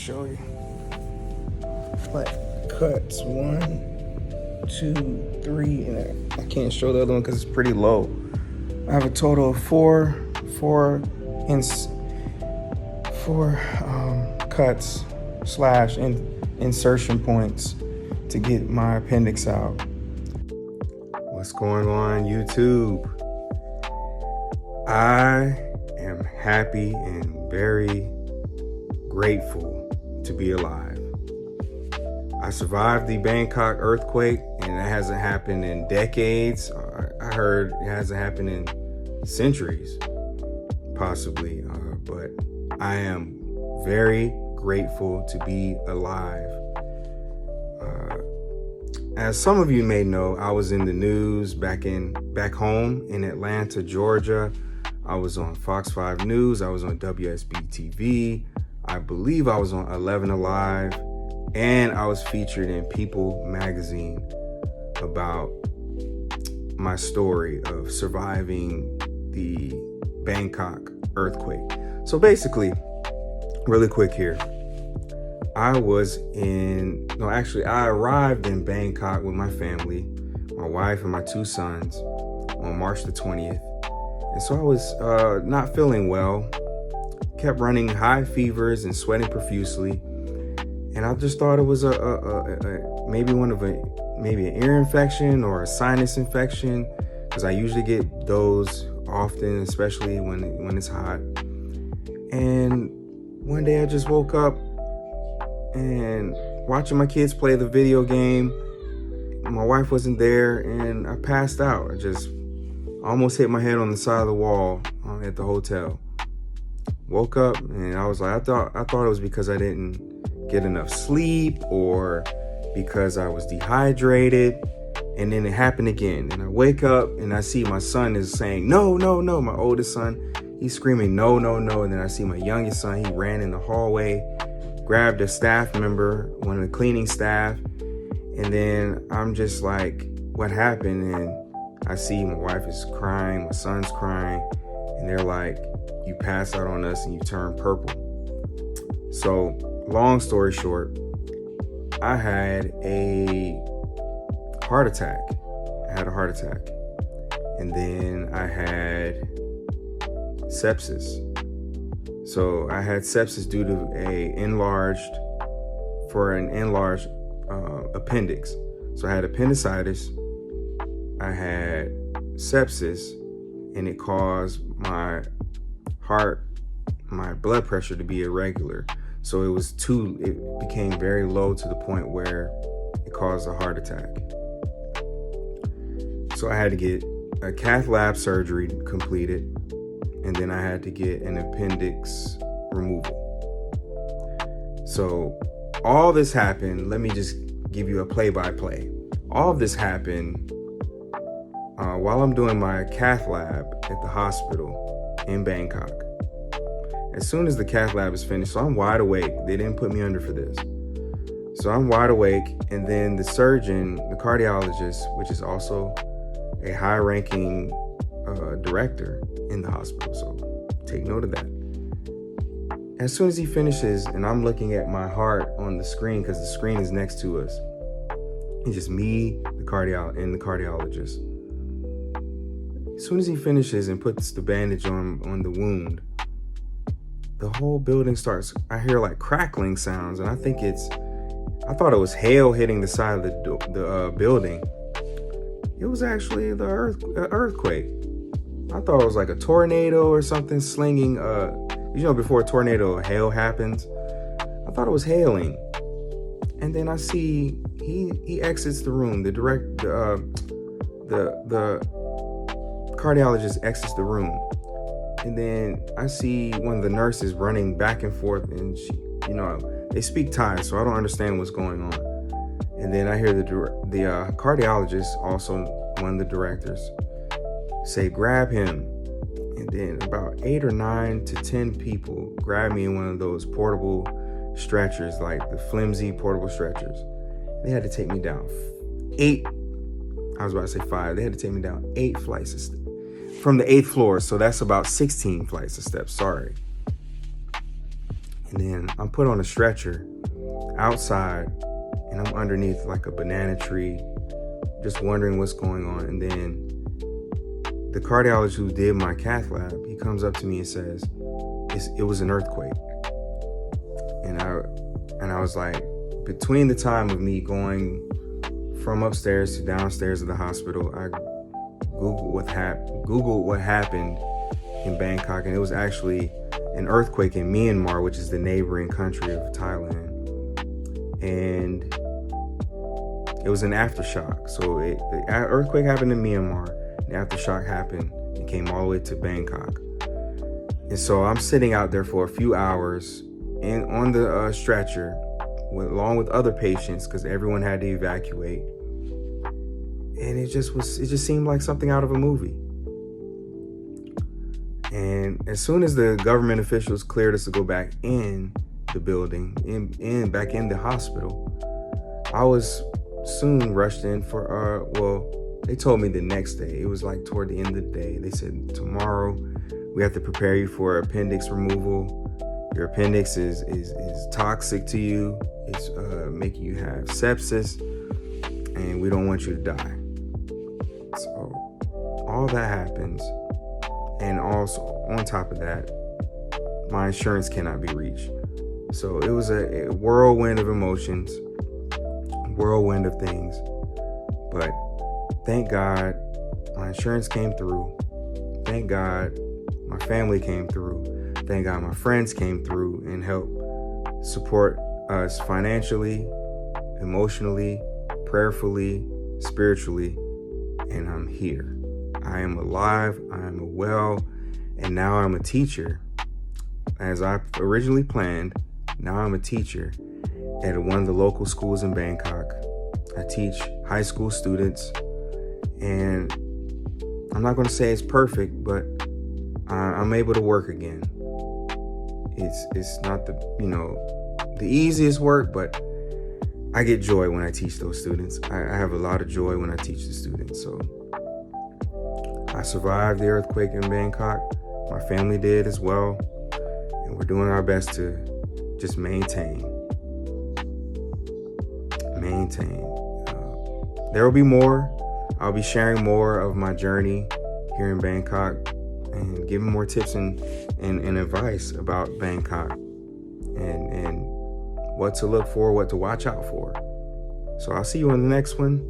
Show you. Like cuts 1, 2, 3, and I can't show the other one because it's pretty low. I have a total of four cuts slash insertion points to get my appendix out. What's going on, YouTube? I am happy and very grateful to be alive. I survived the Bangkok earthquake, and it hasn't happened in decades. I heard it hasn't happened in centuries, possibly, but I am very grateful to be alive. As some of you may know, I was in the news back home in Atlanta, Georgia. I was on Fox 5 News. I was on WSB TV. I believe I was on 11 Alive, and I was featured in People magazine about my story of surviving the Bangkok earthquake. So basically, really quick here, I arrived in Bangkok with my family, my wife and my 2 sons on March the 20th. And so I was not feeling well, kept running high fevers and sweating profusely. And I just thought it was maybe an ear infection or a sinus infection, because I usually get those often, especially when it's hot. And one day I just woke up and watching my kids play the video game. My wife wasn't there, and I passed out. I just almost hit my head on the side of the wall at the hotel. Woke up and I was like, I thought it was because I didn't get enough sleep or because I was dehydrated. And then it happened again. And I wake up and I see my son is saying, no, no, no. My oldest son, he's screaming, no, no, no. And then I see my youngest son, he ran in the hallway, grabbed a staff member, one of the cleaning staff. And then I'm just like, what happened? And I see my wife is crying, my son's crying, and they're like, you passed out on us and you turned purple. So long story short, I had a heart attack. And then I had sepsis. So I had sepsis due to an enlarged appendix. So I had appendicitis, I had sepsis, and it caused my blood pressure to be irregular. So it became very low to the point where it caused a heart attack. So I had to get a cath lab surgery completed, and then I had to get an appendix removal. So all this happened, let me just give you a play-by-play. All of this happened while I'm doing my cath lab at the hospital in Bangkok. As soon as the cath lab is finished, so I'm wide awake. They didn't put me under for this. So I'm wide awake, and then the surgeon, the cardiologist, which is also a high-ranking director in the hospital, so take note of that. As soon as he finishes, and I'm looking at my heart on the screen, because the screen is next to us, it's just me, the cardiologist. As soon as he finishes and puts the bandage on the wound, the whole building starts, I hear like crackling sounds, and I thought it was hail hitting the side of the building. It was actually the earthquake. I thought it was like a tornado or something slinging, before a tornado, hail happens. I thought it was hailing. And then I see he exits the room. The cardiologist exits the room. And then I see one of the nurses running back and forth, and she, they speak Thai, so I don't understand what's going on. And then I hear the cardiologist, also one of the directors, say, grab him. And then about 8 or 9 to 10 people grab me in one of those portable stretchers, like the flimsy portable stretchers. They had to take me down 8. I was about to say 5. They had to take me down 8 flights of steps from the 8th floor. So that's about 16 flights of steps. Sorry. And then I'm put on a stretcher outside, and I'm underneath like a banana tree, just wondering what's going on. And then the cardiologist who did my cath lab, he comes up to me and says, it was an earthquake. And I was like, between the time of me going from upstairs to downstairs of the hospital, I Googled what happened in Bangkok, and it was actually an earthquake in Myanmar, which is the neighboring country of Thailand. And it was an aftershock. So the earthquake happened in Myanmar, the aftershock happened and came all the way to Bangkok. And so I'm sitting out there for a few hours and on the stretcher, along with other patients, because everyone had to evacuate. And it just seemed like something out of a movie. And as soon as the government officials cleared us to go back in the building, back in the hospital, I was soon rushed in for, they told me the next day. It was like toward the end of the day. They said, tomorrow we have to prepare you for appendix removal. Your appendix is toxic to you. It's making you have sepsis, and we don't want you to die. So all that happens. And also, on top of that, my insurance cannot be reached. So it was a whirlwind of emotions, whirlwind of things. But thank God my insurance came through. Thank God my family came through. Thank God my friends came through and helped support us financially, emotionally, prayerfully, spiritually. And I'm here. I am alive, I am well, and now I'm a teacher. As I originally planned, now I'm a teacher at one of the local schools in Bangkok. I teach high school students, and I'm not going to say it's perfect, but I'm able to work again. It's not the easiest work, but I get joy when I teach those students. I have a lot of joy when I teach the students. So I survived the earthquake in Bangkok. My family did as well. And we're doing our best to just maintain. There will be more. I'll be sharing more of my journey here in Bangkok and giving more tips and advice about Bangkok and what to look for, what to watch out for. So I'll see you on the next one.